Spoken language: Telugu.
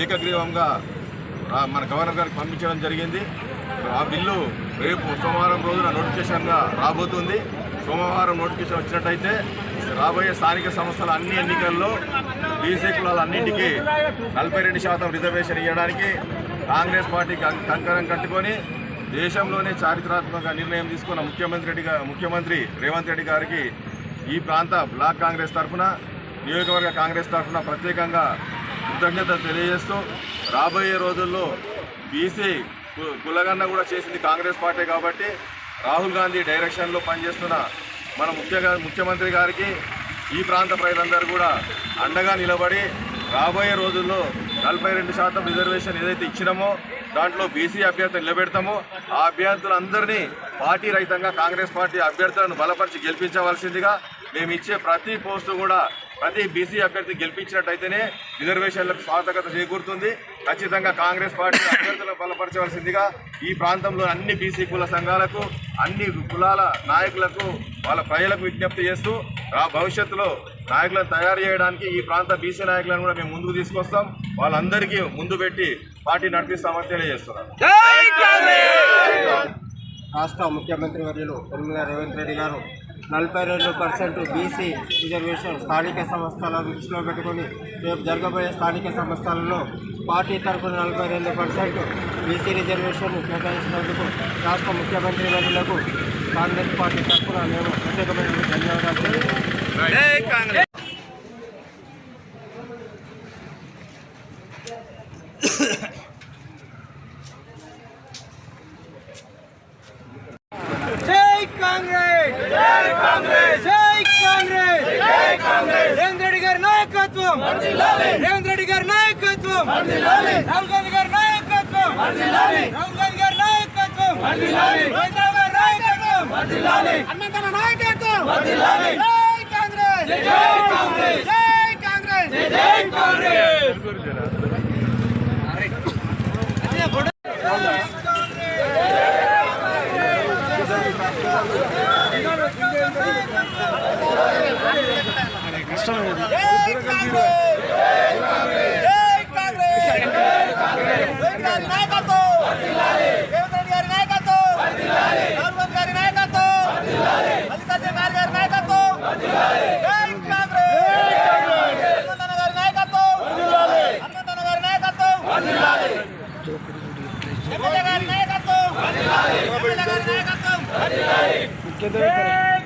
ఏకగ్రీవంగా మన గవర్నర్ గారికి పంపించడం జరిగింది. ఆ బిల్లు రేపు సోమవారం రోజున నోటిఫికేషన్గా రాబోతుంది. సోమవారం నోటిఫికేషన్ వచ్చినట్టయితే రాబోయే స్థానిక సంస్థల అన్ని ఎన్నికల్లో బీసీ కులాలన్నింటికీ 42% రిజర్వేషన్ ఇవ్వడానికి కాంగ్రెస్ పార్టీ కంకణం కట్టుకొని దేశంలోనే చారిత్రాత్మక నిర్ణయం తీసుకున్న ముఖ్యమంత్రి రేవంత్ రెడ్డి గారికి ఈ ప్రాంత బ్లాక్ కాంగ్రెస్ తరఫున, నియోజకవర్గ కాంగ్రెస్ తరఫున ప్రత్యేకంగా కృతజ్ఞతలు తెలియజేస్తూ రాబోయే రోజుల్లో బీసీ కులగన్న కూడా చేసింది కాంగ్రెస్ పార్టీ కాబట్టి రాహుల్ గాంధీ డైరెక్షన్లో పనిచేస్తున్న మన ముఖ్యమంత్రి గారికి ఈ ప్రాంత ప్రజలందరూ కూడా అండగా నిలబడి రాబోయే రోజుల్లో 42% రిజర్వేషన్ ఏదైతే ఇచ్చినామో దాంట్లో బీసీ అభ్యర్థులు నిలబెడతామో ఆ అభ్యర్థులందరినీ పార్టీ రహితంగా కాంగ్రెస్ పార్టీ అభ్యర్థులను బలపరిచి గెలిపించవలసిందిగా మేము ఇచ్చే ప్రతి పోస్టు కూడా ప్రతి బీసీ అభ్యర్థి గెలిపించినట్టయితేనే రిజర్వేషన్లకు సార్థకత చేకూరుతుంది. ఖచ్చితంగా కాంగ్రెస్ పార్టీ అభ్యర్థులను బలపరచవలసిందిగా ఈ ప్రాంతంలో అన్ని బీసీ కుల సంఘాలకు, అన్ని కులాల నాయకులకు, వాళ్ళ ప్రజలకు విజ్ఞప్తి చేస్తూ భవిష్యత్తులో నాయకులను తయారు చేయడానికి ఈ ప్రాంత బీసీ నాయకులను కూడా మేము ముందుకు తీసుకొస్తాం. వాళ్ళందరికీ ముందు పెట్టి పార్టీ నడిపిస్తామని తెలియజేస్తున్నాం. రాష్ట్ర ముఖ్యమంత్రి వర్యులు యనమల రేవంత్ రెడ్డి గారు 42% బీసీ రిజర్వేషన్ స్థానిక సంస్థల దృష్టిలో పెట్టుకొని రేపు జరగబోయే స్థానిక సంస్థలలో పార్టీ తరఫున 42% బీసీ రిజర్వేషన్ కేటాయించినందుకు రాష్ట్ర ముఖ్యమంత్రి వర్యులకు కాంగ్రెస్ పార్టీ తరఫున మేము ప్రత్యేకమైన ధన్యవాదాలు తెలియజేస్తున్నాం. జై కాంగ్రెస్, జై కాంగ్రెస్, జై కాంగ్రెస్, జై కాంగ్రెస్. రేవంత్ రెడ్డి గారి నాయకత్వం వర్ధిల్లాలి, రేవంత్ రెడ్డి గారి నాయకత్వం వర్ధిల్లాలి, రాహుల్ గాంధీ గారి నాయకత్వం వర్ధిల్లాలి, రాహుల్ గాంధీ గారి నాయకత్వం వర్ధిల్లాలి, రైతుల గారి నాయకత్వం వర్ధిల్లాలి, అన్నదాన నాయకత్వం వర్ధిల్లాలి. జై కాంగ్రెస్, జై కాంగ్రెస్, జై కాంగ్రెస్, జై కాంగ్రెస్. నాయకత్వం